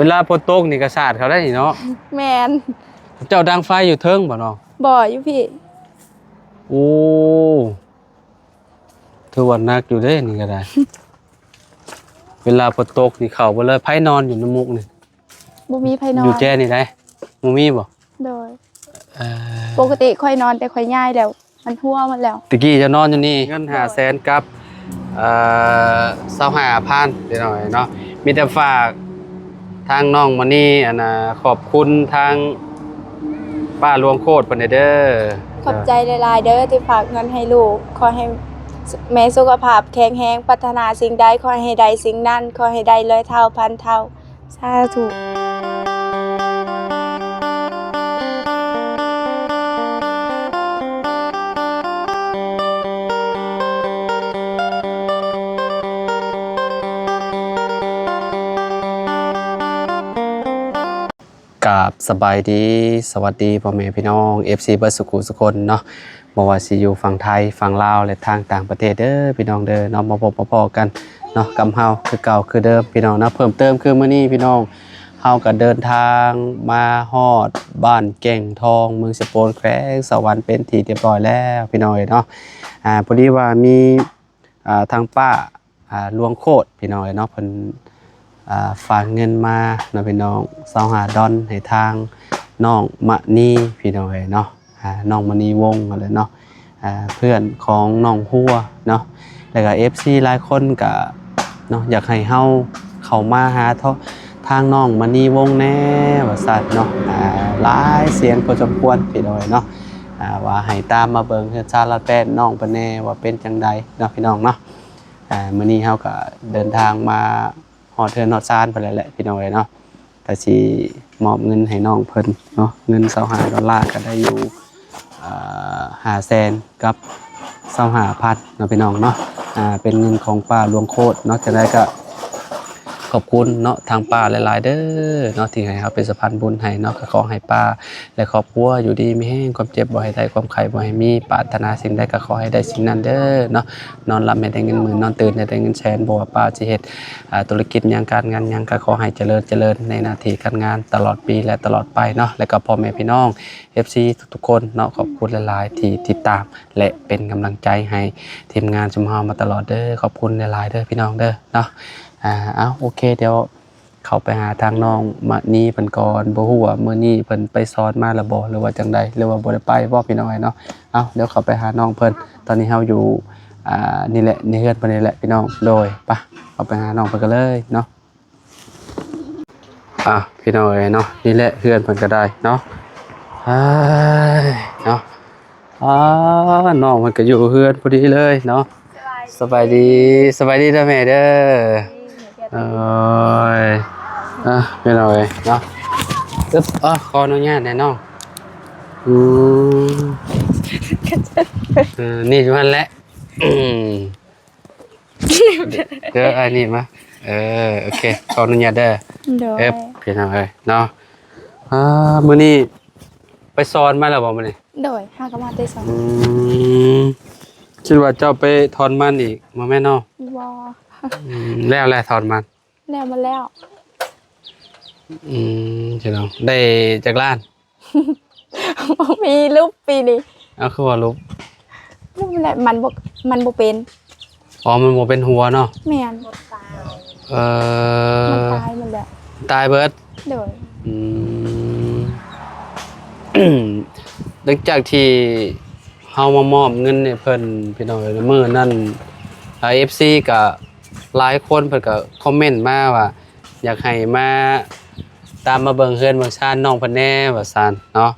เวลาฝนตกนี่ก็สาดเขาได้นี่เนาะแมนเจ้าดังไฟอยู่เทิงบ่เนาะบ่อยู่พี่โอ้ถือว่านักอยู่เด้นี่ก็ได้ เวลาฝนตกนี่เข้าบ่เลยไผนอนอยู่ในมุกนี่บ่มีไผนอนอยู่แจ้นี่ได้บ่มีบ่โดยปกติค่อยนอนแต่ค่อยย้ายแล้วมันหัวหมดแล้วตะกี้จะนอนอยู่นี่เงิน500,000กับ25,000พี่น้อยเนาะมีแต่ฝากทางน้องมานี่อันน่ะขอบคุณทางป้าหลวงโคตรเพิ่นเด้อขอบใจหลายๆเด้อที่ฝากเงินให้ลูกขอให้แม่สุขภาพแข็งแรงปรารถนาสิ่งใดขอให้ได้สิ่งนั้นขอให้ได้100 เท่าพันเท่าสาธุกับสบายดีสวัสดีพ่อแม่พี่น้อง FC เบิร์ดสุขุสุคนเนาะบ่ว่าสิอยู่ฝั่งไทยฝั่งลาวและทางต่างประเทศเด้อพี่น้องเด้อเนาะมาพบมาพอกันเนาะกำเฮาคือเก่าคือเดิมพี่น้องนะเพิ่มเติมคือมื้อนี้พี่น้องเฮาก็เดินทางมาฮอดบ้านแก่งทองเมืองสะโปนแขวงสวรรค์เป็นที่เรียบร้อยแล้วพี่น้องเนาะพอดีว่ามีทางป้าหลวงโคตรพี่น้องเนาะเพิ่นฝากเงินมาเนาะพี่น้อง25 ดอลให้ทางน้องมะนีพี่น้องเนาะน้องมณีวงศ์อะไรเนาะเพื่อนของน้องหัวเนาะแล้วก็ FC หลายคนก็เนาะอยากให้เฮาเข้ามาหาทางน้องมณีวงศ์แน่ว่าซั่นเนาะหลายเสียงพอสมควรพี่น้องเนาะว่าให้ตามมาเบิ่งเฮือนชาลาแป้นน้องเพิ่นแน่ว่าเป็นจังไดเนาะพี่น้องเนาะมื้อนี้เฮาก็เดินทางมาฮอดเทือนฮอดซานไปแล้วแหละพี่น้องเนาะแต่สิมอบเงินให้น้องเพิ่นเนาะเงิน25 ดอลลาร์ก็ได้อยู่500,000กับ25,000เนาะพี่น้องเนาะเป็นเงินของป้าหลวงโคตรเนาะจะได้ก็ขอบคุณเนาะทางป้าหลายๆเด้อเนาะที่ให้เขาเป็นสะพานบุญให้เนาะก็ขอให้ป้าและครอบครัวอยู่ดีมีแห้งความเจ็บบ่ให้ได้ความไข้บ่ให้มีปรารถนาสิ่งใดก็ขอให้ได้สิ่งนั้นเด้อเนาะนอนหลับให้ได้เงินหมื่นนอนตื่นให้ได้เงินแสนบ่ว่าป้าสิเฮ็ดธุรกิจหยังการงานหยังก็ขอให้เจริญในหน้าที่การงานตลอดปีและตลอดไปเนาะแล้วก็พ่อแม่พี่น้อง FC ทุกๆคนเนาะขอบคุณหลายๆที่ติดตามและเป็นกำลังใจให้ทีมงานชุมเฮามาตลอดเด้อขอบคุณหลายๆเด้อพี่น้องเด้อเนาะโอเคเดี๋ยวเข้าไปหาทางน้องมะนีเพิ่นก่อนบ่ฮู้ว่ามื้อนี้เพิ่นไปสอนมาแล้วบ่หรือว่าจังใดหรือว่าบ่ได้ไปบ่พี่น้องเนาะเดี๋ยวเข้าไปหาน้องเพิ่นตอนนี้เฮาอยู่นี่แหละในเฮือนเพิ่นนี่แหละพี่น้องโดยไปเข้าไปหาน้องเพิ่นกันเลยเนาะพี่น้องเนาะนี่แหละเฮือนเพิ่นก็ได้เนาะเนาะน้องมันก็อยู่เฮือนพอดีเลยเนาะสบายดีเด้อแม่เด้อพี่น้องเนาะขออนุญาตแน่น้องนี่อยู่นั่นแหละเด้ออันนี้มาโอเคขออนุญาตเด้อพี่น้องเนาะมื้อนี้ไปสอนมาแล้วบ่มื้อนี้โดยหากมาได้สอนคิดว่าเจ้าไปถอนมันอีกบ่แม่นเนาะบ่แล้วถอนมันแล้วมาแล้วใช่เนาะได้จากล้านมีรูปปีนี้คือว่ารูปแหละมันบ่เป็นมันบ่เป็นหัวเนาะแม่นมันตายหมดแล้วตายเบิดโดยหลังจากที่เฮามามอบเงินให้เพิ่นพี่น้องมื้อนั้นFC ก็หลายคนเพิ่นก็คอมเมนต์มาว่าอยากให้มาตามมาเบิ่งเฮือนเบิ่งซ่านน้องเพิ่นแน่ว่าซั่นเนาะ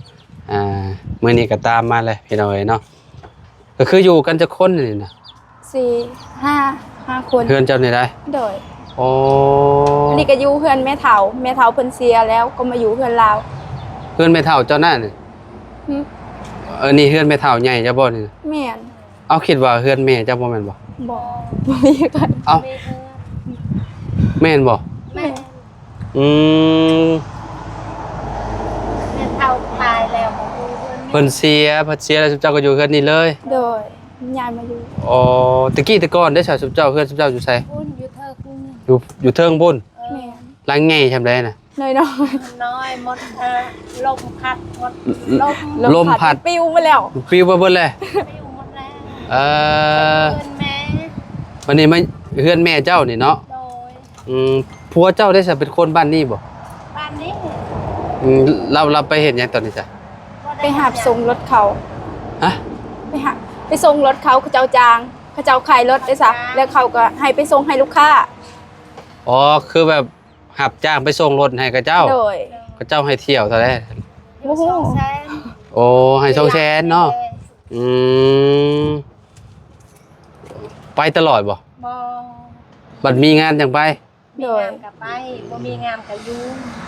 มื้อนี้ก็ตามมาเลยพี่น้องเนาะก็คืออยู่กันจักคนนี่น่ะ5 คนเฮือนเจ้านี่ได้โดยอันนี้ก็อยู่เฮือนแม่เฒ่าเพิ่นเสียแล้วก็มาอยู่เฮือนลาวเฮือนแม่เฒ่าเจ้านั่นนี่นี่เฮือนแม่เฒ่าใหญ่จ้ะบ่นี่แม่นเอาคิดว่าเฮือนแม่เจ้าบ่แม่นบ่มีกันแม่นบ่แม่แม่เฒ่าตายแล้วบ่อยู่เพิ่นเสียแล้วเจ้าก็อยู่เฮือนนี่เลยโดยย้ายมาอยู่ตะกี้แต่ก่อนได้เจ้าเฮือนเจ้าอยู่ไสอยู่เทิงอยู่เทิงบุญแม่หลังใหญ่ซำใดน่ะ น้อย น้อยหมดลมพัดหมดลม ๆ ลมพัด ปิ้วมาแล้ว ปิวไปเบิดเลย ไปอยู่หมดแล้ว เออ เพื่อนแม่ วันนี้มาเฮือนแม่เจ้านี่เนาะ โดย ผัวเจ้าได้สิเป็นคนบ้านนี้บ่ บ้านนี้ เราไปเห็นหยังตอนนี้จ้ะ ไปหาบส่งรถเขา ฮะ ไปส่งรถเขาเจ้าจางเขาเจ้าขายรถได้ซะแล้วเขาก็ให้ไปส่งให้ลูกค้า อ๋อคือแบบหับจ้างไปส่งรถให้กับเจ้า โดย กับเจ้าให้เที่ยวเท่าไหร่ โอ้โห แสน โอ้ให้200,000เนาะอืมไปตลอดบ่ บ่ บัดมีงานจังไป มีงามกับไปบ่มีงามกับอยู่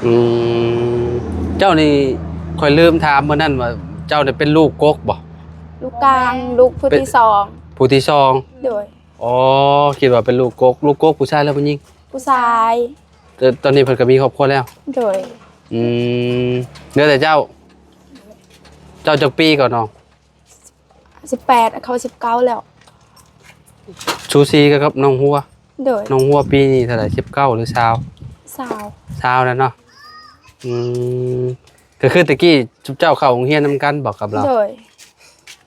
อืมเจ้านี่ค่อยลืมถามมื้อนั้นว่าเจ้าเนี่ยเป็นลูกกกบ่ ลูกกลางลูกผู้ที่สอง ผู้ที่สอง โดย อ๋อคิดว่าเป็นลูกกกลูกกกผู้ชายแล้วผู้หญิง ผู้ชาย แต่ตอนนี้เพิ่นก็มีครอบครัวแล้ว โดย อืมเหลือแต่เจ้าจักปีก่อนน้อง 18เขา19แล้ว ชูซีกับน้องหัว โดย น้องหัวปีนี้เท่าไหร่19หรือ20 สาว 20แล้วเนาะอืมก็คือตะกี้จุ๊บเจ้าเข้าโรงเรียนนำกันบอกกับเรา โดย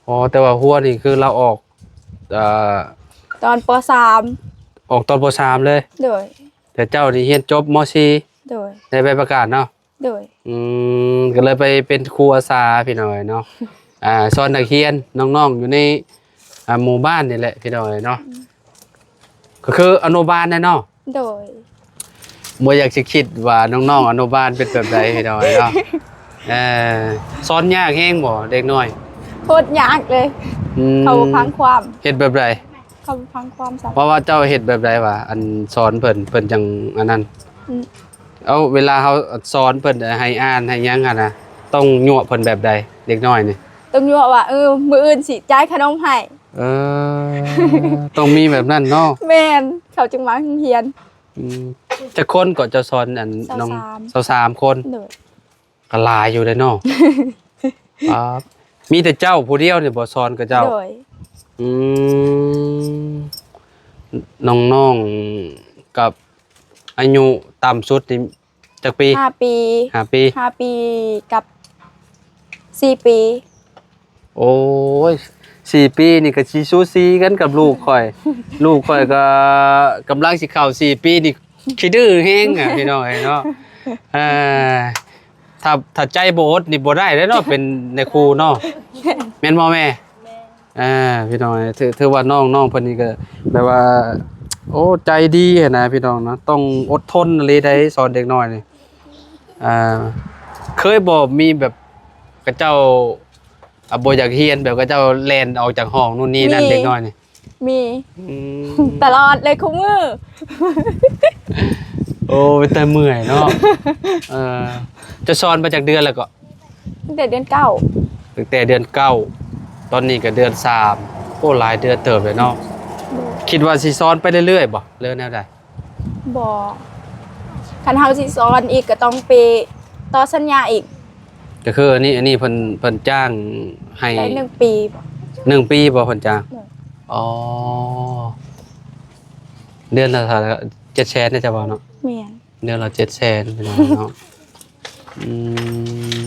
อ๋อแต่ว่าหัวนี่คือเราออกเอ่อ ตอนป ออกตอนป .3 เลย .3 โดย แต่เจ้านี่เรียนจบม โดย .4 ได้ใบประกาศเนาะ โดย ก็เลยไปเป็นครูอาสาพี่น้อยเนาะสอนนักเรียนน้องๆอยู่ในหมู่บ้านนี่แหละพี่น้อยเนาะก็คืออนุบาลนะเนาะ โดย บ่อยากสิคิดว่าน้องๆอนุบาลเป็นแบบใดพี่น้อยเนาะเออสอนยากแฮงบ่เด็กน้อย โคตรยากเลย อืม เขาพังความ เฮ็ดแบบใด เขาพังความสา เพราะว่าเจ้าเฮ็ดแบบใดวะอันสอนเพิ่นจังอันนั้น อืม เอาเวลาเฮาสอนเพิ่นให้อ่านให้หยังหั่นน่ะต้องยั่วเพิ่นแบบใดเด็กน้อยนี่ ต้องยั่วว่ามื้ออื่นสิจ่ายขนมให้ เออ ต้องมีแบบนั้นเนาะ แม่นเขาจึงมาเรียน จะคนก็จะสอนอันน้อง 23 23คน โดย ก็หลายอยู่เลยเนาะ ครับมีแต่เจ้าผู้เดียวนี่บ่สอนกับเจ้า โดย อืมน้องๆกับอายุต่ำสุดนี่จักปี 5 ปี 5 ปี 5 ปีกับ4 ปี โอ้ย4 ปีนี่ก็สิสูสีกันกับลูกข่อย ลูกข่อยก็กำลังสิเข้า4 ปีนี่ขี้ดื้อแฮงอ่ะพี่น้องเนาะเออถ้าใจบ่อดนี่บ่ได้เนาะเป็นในครูเนาะแม่นบ่แม่ แม่ พี่น้องถือว่าน้องเพิ่นนี่ก็แบบว่า โอ้ใจดีหั้นนะพี่น้องเนาะต้องอดทนอะไรได้สอนเด็กน้อยนี่เคยบ่มีแบบกระเจ้าบ่อยากเรียนแบบกระเจ้าแล่นออกจากห้องนู่นนี่นั่นเด็กน้อยนี่ มี อืม ตลอดเลยคุมือ โอ้ยแต่เมื่อยเนาะจะสอนมาจากเดือนแล้วก็ ตั้งแต่เดือนเก้า ตั้งแต่เดือน9ตอนนี้ก็เดือน3โอ้หลายเดือนเติบเลยเนาะคิดว่าสิสอนไปเรื่อยๆบ่เรื่องแนวใด บอคันเฮาสิสอนอีกก็ต้องไปต่อสัญญาอีก ก็คืออันนี้เพิ่นจ้างให้ ได้1 ปีบ่ 1 ปีบ่เพิ่นจ้าง เออ อ๋อเดือนละเท่าไหร่700,000น่าจะบ่เนาะ แม่น เดือนละ700,000พี่น้องเนาะอืม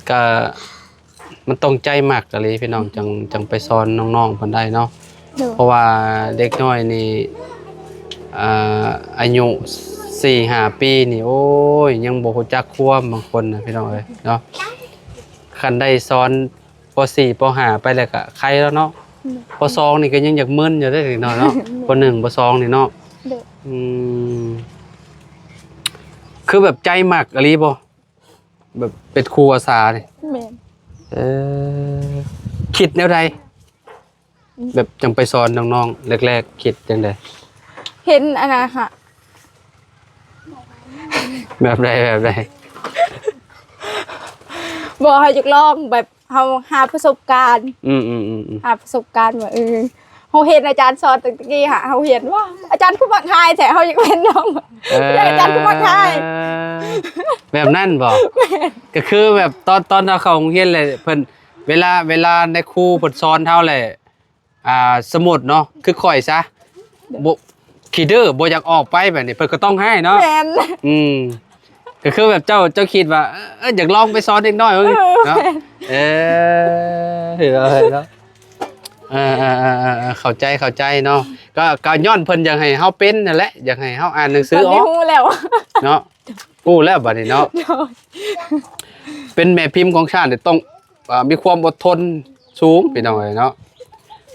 ก็มันต้องใจมากอะเลยพี่น้องจังไปสอนน้องๆเพิ่นได้เนาะ โดย เพราะว่าเด็กน้อยนี่อายุ4-5 ปีนี่โอ้ยยังบ่รู้จักความบางคนนะพี่น้องเอ้ยเนาะคันได้สอนป .4 ป .5 ไปแล้วก็ใครแล้วเนาะป .2 นี่ก็ยังอยากมึนอยู่ได้อเนาะเนาะป .1 ป .2 นี่เนาะ โดย อืมคือแบบใจมักอะลีบ่แบบเป็นครูอาสานี่ แม่น เออคิดแนวใดแบบจังไปสอนน้องๆแรกๆคิดจังได เห็นอันนั้นค่ะ แบบใด บอกให้จักลองแบบเฮาหาประสบการณ์ อืม หาประสบการณ์ว่าเฮาเห็นอาจารย์สอนตะกี้ค่ะเฮาเห็นว่าอาจารย์ผู้บักหายแต่เฮาอยากเป็นน้องอยากอาจารย์ผู้บักหาย แบบนั้นบ่ก็คือแบบตอนเราเข้าโรงเรียนเลยเพิ่นเวลาในครูเพิ่นสอนเฮาแหละสมุดเนาะคือข่อยซะบ่ ขี้ดื้อบ่อยากออกไปแบบนี้เพิ่นก็ต้องให้เนาะ แม่น อืมก็คือแบบเจ้าคิดว่าอยากลองไปสอนเด็กน้อยเว้ยเนาะเห็นแล้วเข้าใจเนาะก็ย้อนเพิ่นอยากให้เฮาเป็นนั่นแหละอยากให้เฮาอ่านหนังสืออ ไม่ อก ฮู้แล้ว เนาะรู้แล้วบัดนี้เนาะเป็นแม่พิมพ์ของชาติเนี่ยต้องมีความอดทนสูงพี่น้องเอ้ยเนาะ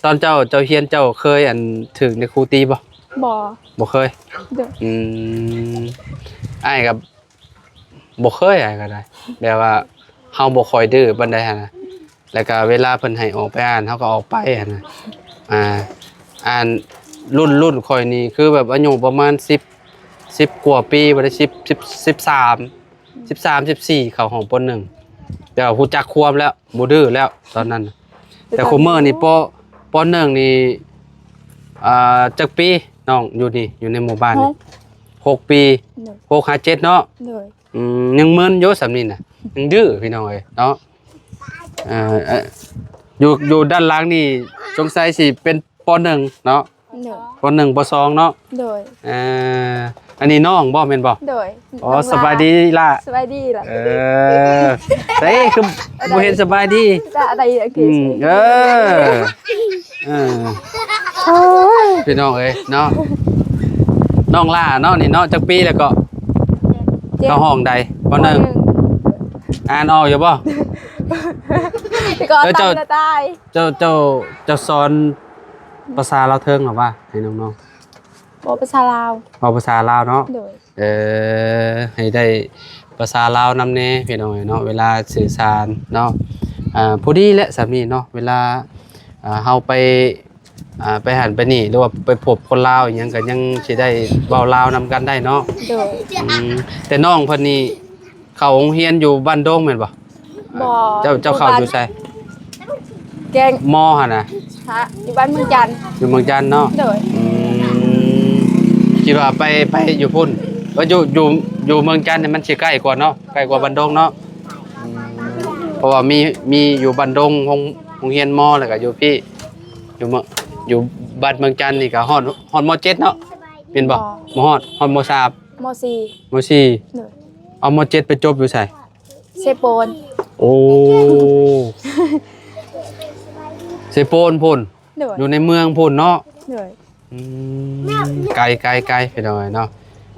ตอนเจ้าเฮียนเจ้าเคยอันถึงในครูตีบ่ บ่ บ่เคย เด้อ อ้ายกับบ่เคยอ้ายก็ได้แบบว่าเฮาบ่ค่อยดื้อปานใดหั่นน่ะแล้วก็เวลาเพิ่นให้ออกไปอ่านเฮาก็ออกไปหั่นน่ะอ่านรุ่นข่อยนี่คือแบบอายุประมาณ10กว่าปีบ่ได้13 14เข้าห้องป .1 แต่ว่าฮู้จักความแล้วบ่ดื้อแล้วตอนนั้นน่ะแต่คุมื้อนี่ป .1 นี่จักปีน้องอยู่นี่อยู่ในหมู่บ้านนี่6 ปี เด้อ 6 5 7เนาะ เด้อ ยังมึนอยู่สำนี้น่ะยังดื้อพี่น้องเอ้ยเนาะอยู่ด้านหลังนี่สงสัยสิเป็นป .1 เนาะ เด้อ ป .1 ป .2 เนาะ เด้อ อันนี้น้องบ่แม่นบ่ เด้อ อ๋อสบายดีล่ะ สบายดีล่ะ ใส่คือบ่เห็นสบายดี จะอะไรอ่ะคือ พี่น้องเอ้ยเนาะน้องล่าเนาะนี่เนาะจักปีแล้วก็เข้าห้องใดป .1 อ่านออกอยู่บ่ ก็ตั้งแต่ตาย เจ้าสอนภาษาลาวเทิงหรอว่าให้น้อง บ่ภาษาลาว ๆเอาภาษาลาวเนาะ เด้อ ให้ได้ภาษาลาวนำแน่พี่น้องเนาะเวลาสื่อสารเนาะผู้ดีและสามีเนาะเวลาเฮาไปหันไปนี่หรือว่าไปพบคนลาวอย่างก็ยังสิได้เว้าลาวนำกันได้เนาะ เด้อ แต่น้องเพิ่นนี่เข้าโรงเรียนอยู่บ้านดงแม่นบ่ บ่ เจ้าเข้าอยู่ไส แกง มอหั่นน่ะ ฮะอยู่บ้านเมืองจันทน์ อยู่เมืองจันทน์เนาะ เด้อ คิดว่าไปอยู่พุ่นว่าอยู่เมืองจันทน์เนี่ยมันสิใกล้กว่าเนาะใกล้กว่าบ้านดงเนาะเพราะว่ามีอยู่บ้านดงโรงเรียนมอแล้วก็อยู่พี่อยู่บ้านเมืองจันทน์นี่ก็ฮอดมอ7เนาะเป็นบ่มฮอดม3ม .4 ม4 เด้อ เอาม7ไปจบอยู่ไส เซโปน โอ้เซโปนพุ่น เด้อ อยู่ในเมืองพุ่นเนาะ เด้อ ไกลไปหน่อยเนาะ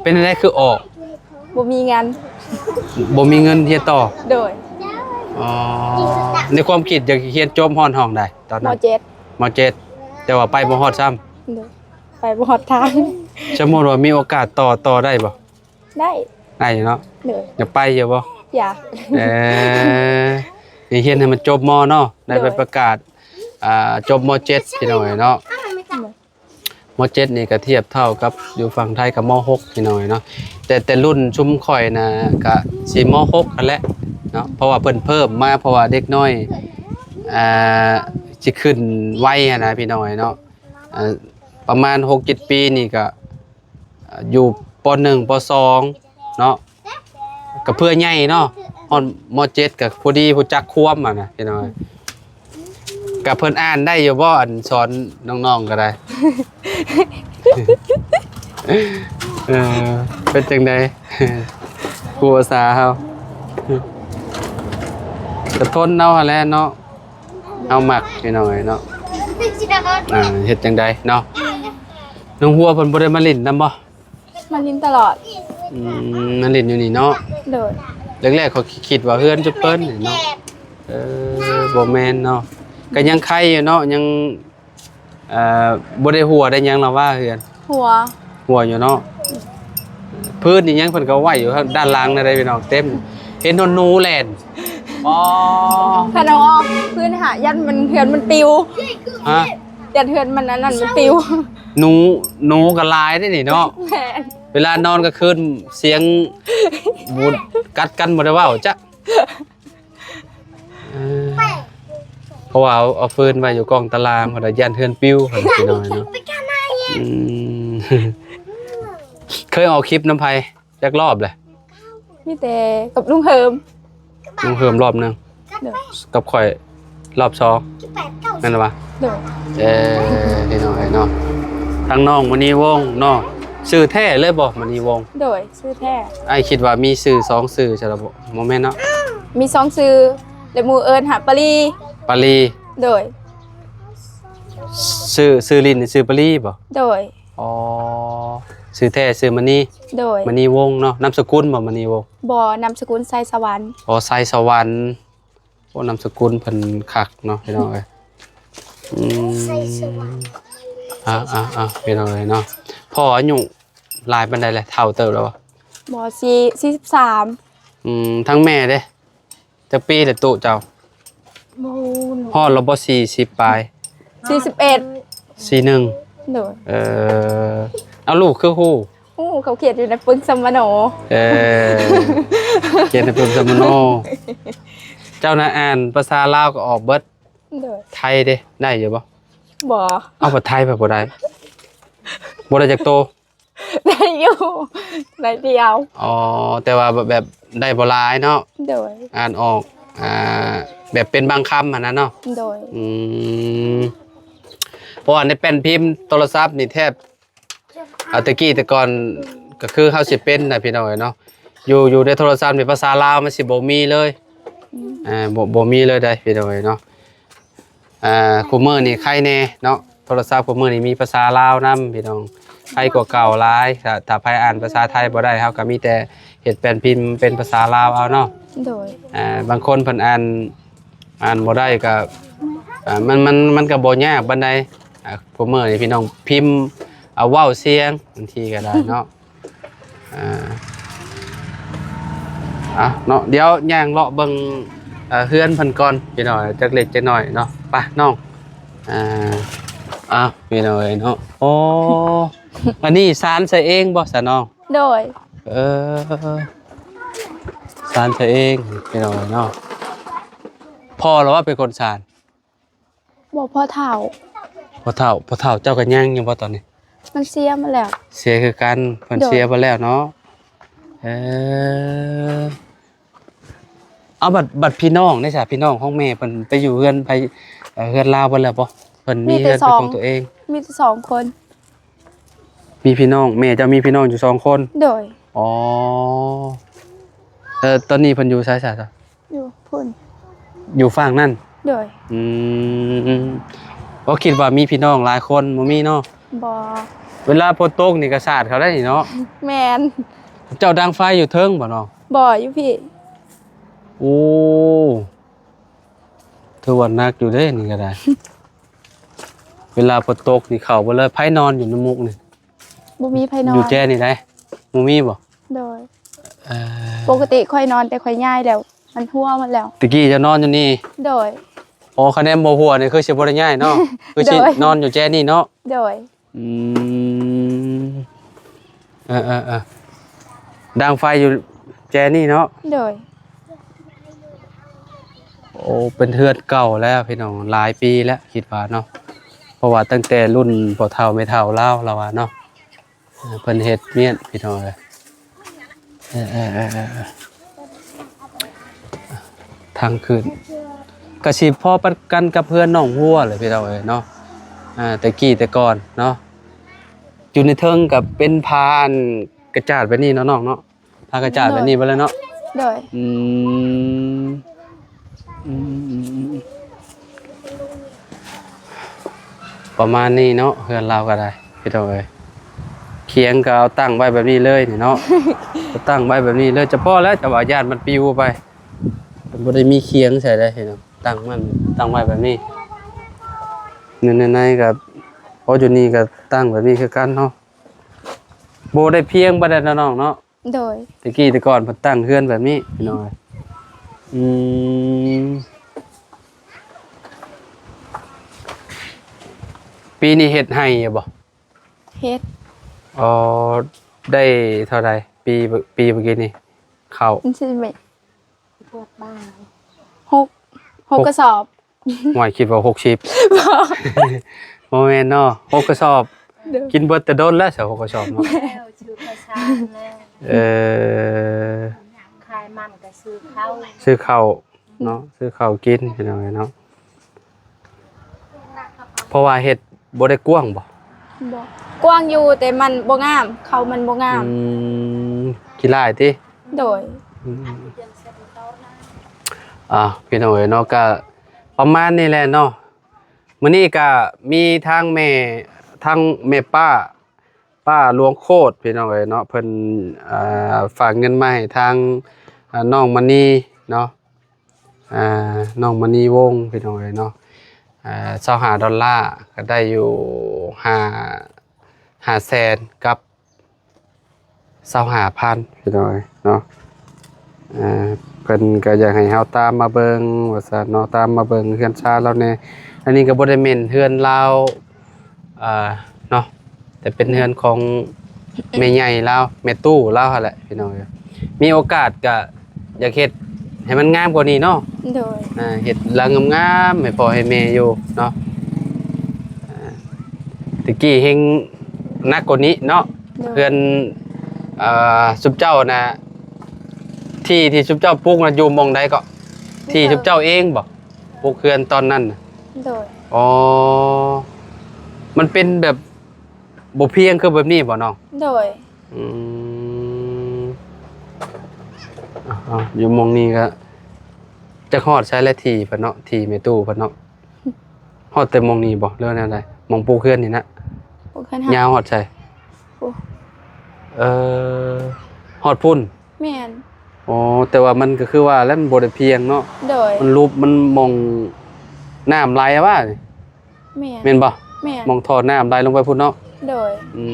เป็นอะไรคือออก บ่มีงาน บ่มีเงินเรียนต่อ เด้อ อ๋อในความคิดอยากเรียนจบฮอดห้องได้ตอน ม นั้น .7 ม.7 แต่ว่าไปบ่ฮอดซ้ำ เด้อไปบ่ฮอดทาง สมมุติว่ามีโอกาสต่อได้บ่ ได้ ได้อยู่เนาะ เด้อ อยากไปอยู่บ่ อยาก นี่เรียนให้มันจบมเนาะได้ไปประกาศจบม.7พี่น้อยเนาะม.7 นี่ก็เทียบเท่ากับอยู่ฝั่งไทยกับม.6พี่น้อยเนาะแต่รุ่นชุมข่อยน่ะก็สิม.6กันแหละเนาะเพราะว่าเพิ่มมาเพราะว่าเด็กน้อยสิขึ้นไวอะนะพี่น้อยเนาะประมาณ 6-7 ปีนี่ก็อยู่ป .1 ป .2 เนาะก็เพื่อใหญ่เนาะฮอดม.7ก็พอดีผู้จักควมอ่ะนะพี่น้อยก็เพิ่นอ่านได้อยู่บ่อันสอนน้องๆก็ได้ เป็นจังได๋ ครูภาษาเฮาก็ทนเอาหั่นแหละเนาะเอามักพี่น้อยเนาะเฮ็ดจังได๋เนาะน้องหัวเพิ่นบ่ได้มาเล่นนำบ่ มาลินตลอด มาเล่นอยู่นี่เนาะ เด้อ แรกๆเขาคิดว่าเฮือนจะเปิ้นนี่เนาะบ่แม่นเนาะก็ยังไข่อยู่เนาะยังบ่ได้หัวได้หยังหรอกว่าเฮือน หัว อยู่เนาะพื้นนี่ยังเพิ่นก็ไว้อยู่ข้างด้านล่างนั่นได้พี่น้องเต็มเห็นหนูแล่นอ๋อ ถ้าเอาออกพื้นหายันมันเหือนมันปิว ฮะ ยันเหือนมันนั่นมันปิว หนูก็ลายได้นี่เนาะ แม่น เวลานอนก็คืนเสียงบูดกัดกันบ่ได้เว้าจ๊ะเพราะว่าเอาฟืนไว้อยู่กองตารางเพราะว่ายันเฮือนปิ้วหั่นพี่น้อยเนาะเคยออกคลิปน้ำไผจักรอบเลย มีแต่กับลุงเฮิม ลุงเฮิมรอบหนึง เด้อ กับข่อยรอบ2นั่นน่ะวะ เด้อ พี่น้อยเนาะ ทางน้องมณีวงศ์เนาะชื่อแท้เลยบ่มณีวงศ์ โดยชื่อแท้ ไอ้คิดว่ามีชื่อ2ชื่อใช่ล่ะบ่บ่แม่นเนาะ มี2ชื่อและหมู่เอิ้นหาปลี ปาลี โดย ชื่อลินนี่ชื่อปาลีบ่ โดย อ๋อชื่อแท้ชื่อมณี โดย มณีวงศ์เนาะนามสกุลบ่มณีวงศ์ บ่นามสกุลไซสวรรค์ อ๋อไสสวรรค์โอ้นามสกุลเพิ่นคักเนาะพี่น้องเอ้ยพี่น้องเอ้ยเนาะพ่ออายุหลายปานใดแหละเฒ่าเติบแล้วบ่ บ่43ทั้งแม่เด้จักปีแต่ตุเจ้า มูน ฮอดแล้วบ่40ปลาย 41 41 โดย เอาลูกคือฮู้ เขาเขียนอยู่ในปึ้งสมโน เขียนในเพิ่มสมโนเจ้าน่ะอ่านภาษาลาวก็ออกเบิด โดย ไทยเด้ได้อยู่บ่ บ่ เอาภาษาไทยแบบบ่ได้จักโต ได้อยู่ได้เดียว อ๋อแต่ว่าแบบได้บ่หลายเนาะ โดย อ่านออกแบบเป็นบางคำหั่นนะเนาะ โดย เพราะว่าในแป้นพิมพ์โทรศัพท์นี่แทบตะกี้แต่ก่อนก็คือเฮาสิเป็นน่ะพี่น้องเนาะอยู่ในโทรศัพท์นี่ภาษาลาวมันสิบ่มีเลยบ่มีเลยได้พี่น้องเนาะคุมื้อนี่ใครแน่เนาะโทรศัพท์คุมื้อนี่มีภาษาลาวนํพี่น้องใครกว่าเก่าหลายถ้าใครอ่านภาษาไทยบ่ได้เฮาก็มีแต่เฮ็ดแป้นพิมพ์เป็นภาษาลาวเอาเนาะ โดย บางคนเพิ่นอ่านบ่ได้ก็มันก็บ่ยากปานใดคุมื้อนี่พี่น้องพิมพ์เอาเว้าเสียงบางทีก็ได้เนาะเนาะเดี๋ยวย่างเลาะเบิ่งเฮือนเพิ่นก่อนพี่น้องจักเล็กจักน้อยเนาะไปน้องพี่น้องเนาะโอ้อันนี้สารใส่เองบ่ซะน้อง โดย สารใส่เองพี่น้องเนาะพ่อเราว่าเป็นคนสาร บ่พ่อเฒ่า พ่อเฒ่าเจ้าก็ยังอยู่บ่ตอนนี้ มันเสียมาแล้ว เสียคือกันเพิ่น โดย เสียไปแล้วเนาะเอาบัดพี่น้องได้จ้ะพี่น้องของแม่เพิ่นไปอยู่เฮือนไปเฮือนลาวเพิ่นแล้วบ่เพิ่นมีเฮือนเป็นของตัวเอง มีแต่2คน มีพี่น้องแม่เจ้ามีพี่น้องอยู่2คน โดย อ๋อตอนนี้เพิ่นอยู่ไสซะ อยู่พุ่น อยู่ฝั่งนั่น โดย บ่คิดว่ามีพี่น้องหลายคนบ่มีเนาะ บ่ เวลาฝนตกนี่ก็สาดเขาได้นี่เนาะ แมน เจ้าดังไฟอยู่เทิงบ่เนาะ บ่อยู่พี่ โอ้ถือว่าหนักอยู่เด้นี่ก็ได้ เวลาฝนตกนี่เข้าบ่เลยไผนอนอยู่ในมุกนี่ บ่มีไผนอ อยู่ น แจ้นี่ได้บ่มีบ่ โดย ปกติค่อยนอนแต่ค่อยย้ายแล้ว มันหัวหมดแล้ว ตะกี้จะนอนอยู่นี่ โดย อ๋อคะแนนบ่หัวนี่คือสิบ่ได้ย้ายเนาะ คือสิ โดย นอนอยู่แจ้นี่เนาะ โดย อืมดังไฟอยู่แจนี่เนาะ โดย โอ้เป็นเฮือนเก่าแล้วพี่น้องหลายปีแล้วคิดว่าเนาะเพราะว่าตั้งแต่รุ่นพ่อเฒ่าแม่เฒ่าเล่าเราว่าเนาะเพิ่นเฮ็ดเมียนพี่น้องเอ้ยทางขึ้นก็สิพอปันกันกับเพื่อนน้องหัวเลยพี่น้องเอ้ยเนาะแต่กี้แต่ก่อนเนาะอยู่ในเทิงกับเป็นพานกระจาดแบบนี้เนาะน้องเนาะพากระจาดแบบนี้ไปแล้วเนาะ โดย ประมาณนี้เนาะเฮือนเราก็ได้พี่น้องเอ้ยเคียงก็เอาตั้งไว้แบบนี้เลยนี่เนาะ ก็ตั้งไว้แบบนี้เลยเฉพาะแล้วจะว่าญาติมันปิวไปมันบ่ได้มีเคียงใส่ได้เห็นตั้งไว้แบบนี้ในกับพออยู่นี่ก็ตั้งแบบนี้คือกันเนาะบ่ได้เพียงบ่ได้เนาะน้องเนาะ โดย ตะกี้แต่ก่อนเพิ่นตั้งเฮือนแบบนี้พี่น้องปีนี้เฮ็ดให้อยู่บ่ เฮ็ด อ๋อได้เท่าใดปีเมื่อกี้นี่เข้า มันสิแม่ ปวดบ้าน 6กระสอบ หวยคิดว่า60บ่แม่นเนาะ6กระสอบ เด้อ กินเบิดแต่โดนแล้วสิ6กระสอบเนาะ แล้วชื่อภาษาแล้วขายมันก็ซื้อข้าว ซื้อข้าวเนาะซื้อข้าวกินพี่น้องเนาะเพราะว่าเฮ็ดบ่ได้กว้างบ่ บ่ กว้างอยู่แต่มันบ่งามเขามันบ่งาม ขี้ร้ายติ โดย พี่น้องเอ้ยเนาะก็ประมาณนี้แหละเนาะมื้อนี้ก็มีทางแม่ทางแม่ป้าหลวงโคตรพี่น้องเอ้ยเนาะเพิ่นฝากเงินมาให้ทางน้องมณีเนาะน้องมณีวงศ์พี่น้องเอ้ยเนาะ$25ก็ได้อยู่500,000กับ25,000พี่น้องเอ้ยเนาะเพิ่นก็อยากให้เฮาตามมาเบิ่งว่าซั่นเนาะตามมาเบิ่งเฮือนชาเราแน่อันนี้ก็บ่ได้แม่นเฮือนเราเนาะแต่เป็นเฮือนของแม่ใหญ่เราแม่ตู้เราหั่นแหละพี่น้องเอ้ยมีโอกาสก็อยากเฮ็ดให้มันงามกว่านี้เนาะ โดย เฮ็ดหลังงามๆให้พ่อให้แม่อยู่เนาะตะกี้เฮงหนักกว่านี้เนาะเพื่อนสุบเจ้านะที่สุบเจ้าปลูกน่ะอยู่หม่องใดก็ที่สุบเจ้าเองบ่ปลูกเขื่อนตอนนั้นน่ะ โดย อ๋อมันเป็นแบบบ่เพียงคือแบบนี้บ่น้อง โดย อืมอยู่หม่องนี้ก็จะฮอดใช้และที่เพิ่นเนาะที่แม่ตู้เพิ่นเนาะฮอดแต่หม่องนี้บ่เรื่องแนวใดหม่องปลูกเขื่อนนี่นะ บ่คัน ยาวฮอดใช่ โอ้ ฮอดพุ่น แม่น อ๋อแต่ว่ามันก็คือว่าแล้วมันบ่ได้เพียงเนาะ โดย มันรูปมันมองน้ำไหลอะว่านี่ แม่น แม่นบ่ แม่น มองทอดน้ำไหลลงไปพุ่นเนาะ โดย อื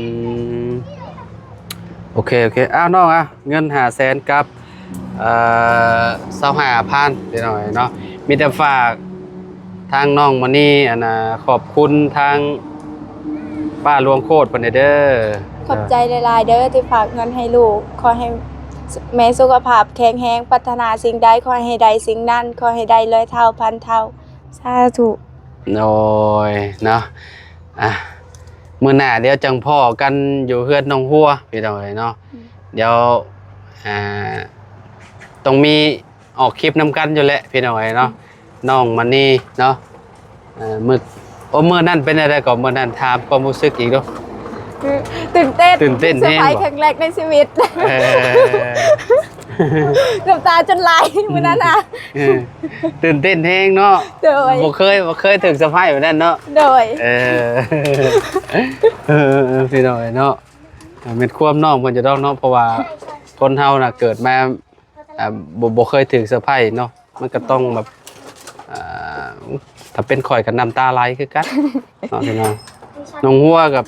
มโอเคอ้าวน้องเงิน500,000กับ25,000เดี๋ยวหน่อยเนาะมีแต่ฝากทางน้องมณีขอบคุณทางป้าหลวงโคตรเพิ่นเด้อ ขอบใจหลายๆเด้อที่ฝากเงินให้ลูกขอให้แม่สุขภาพแข็งแรงปรารถนาสิ่งใดขอให้ได้สิ่งนั้นขอให้ได้ร้อยเท่าพันเท่าสาธุ โอ้ยเนาะมื้อหน้าเดี๋ยวจังพ่อกันอยู่เฮือนน้องหัวพี่น้องเอ้ยเนาะเดี๋ยวต้องมีออกคลิปนำกันอยู่แหละพี่น้องเอ้ยเนาะน้องมันนี่เนาะมื้อนั้นเป็นอะไรก่อนมื้อนั้นถามความรู้สึกอีกเนาะ ตื่นเต้น ตื่นเต้น เซอร์ไพรส์ แน่บ่ ครั้งแรกในชีวิต เออ น้ำตาจนไหลมื้อนั้นน่ะ ตื่นเต้นแฮงเนาะ โดย บ่เคยถึงสภาพแบบนั้นเนาะ โดย พี่น้องเอ้ยเนาะเม็ดความน้องเพิ่นจะต้องเนาะเพราะว่าคนเฮาน่ะเกิดมาบ่เคยถึงเซอร์ไพรส์เนาะมันก็ต้องแบบถ้าเป็นข่อยก็น้ำตาไหลคือกันเนาะพี่น้องน้องหัวกับ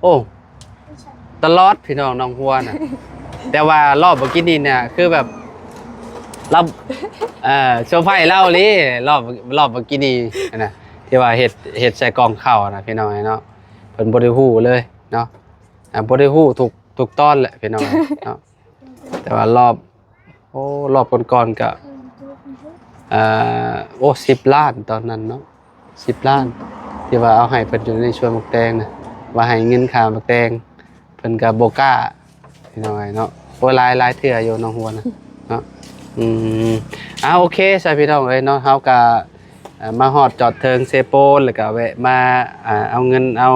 โอ้ตลอดพี่น้องน้องหัวน่ะแต่ว่ารอบเมื่อกี้นี่เนี่ยคือแบบเราเซอร์ไพรส์เล่าเลยรอบเมื่อกี้นี่นะที่ว่าเฮ็ดใส่กล่องข้าวนะพี่น้องเนาะเพิ่นบ่ได้ฮู้เลยเนาะบ่ได้ฮู้ทุกตอนแหละพี่น้องเนาะแต่ว่ารอบก่อนๆก็10 ล้านตอนนั้นเนาะ10 ล้านที่ว่าเอาให้เพิ่นอยู่ในช่วยหมกแดงนะว่าให้เงินค่าหมกแดงเพิ่นก็บ่กล้าพี่น้องเนาะโอ้หลายเทื่ออยู่น้องหัวนะเนาะโอเคใช่พี่น้องเอ้ยเนาะเฮาก็มาฮอดจอดเทิงเซโปนแล้วก็แวะมาเอาเงินเอา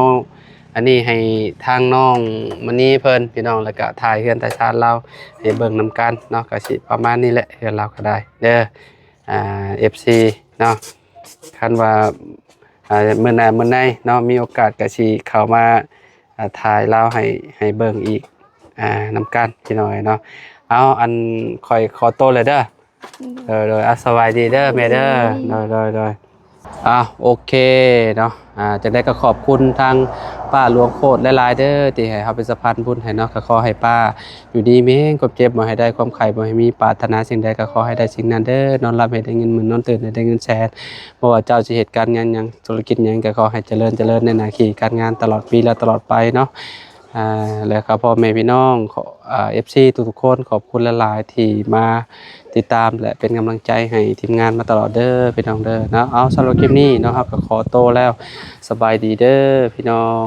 อันนี้ให้ทางน้องมื้อนี้เพิ่นพี่น้องแล้วก็ถ่ายเฮือนถ่ายชาติเราให้เบิ่งนำกันเนาะก็สิประมาณนี้แหละเฮือนเราก็ได้เด้อFC เนาะคันว่ามื้อหน้ามื้อในเนาะมีโอกาสก็สิเข้ามาถ่ายเราให้เบิ่งอีกนำกันพี่น้องเนาะเอาอันค่อยขอโตวเลยเด้อโดยสบายดีเด้อแม่เด้อโดยโอเคเนาะจังได๋ก็ขอบคุณทางป้าหลวงโคตรหลายๆเด้อที่ให้เฮาเป็นสะพานบุญให้เนาะก็ขอให้ป้าอยู่ดีมีแรงกบเจ็บบ่ให้ได้ความไข้บ่ให้มีปรารถนาสิ่งใดก็ขอให้ได้สิ่งนั้นเด้อนอนหลับให้ได้เงินหมื่นนอนตื่นให้ได้เงินแสนบ่ว่าเจ้าสิเหตุการณ์หยังธุรกิจหยังก็ขอให้เจริญในหน้าที่การงานตลอดปีและตลอดไปเนาะแล้วก็พ่อแม่พี่น้องFC ทุกๆคนขอบคุณหลายๆที่มาติดตามและเป็นกำลังใจให้ทีมงานมาตลอดเด้อพี่น้องเด้อเนาะเอาสำหรับคลิปนี้เนาะครับก็ขอโตวแล้วสบายดีเด้อพี่น้อง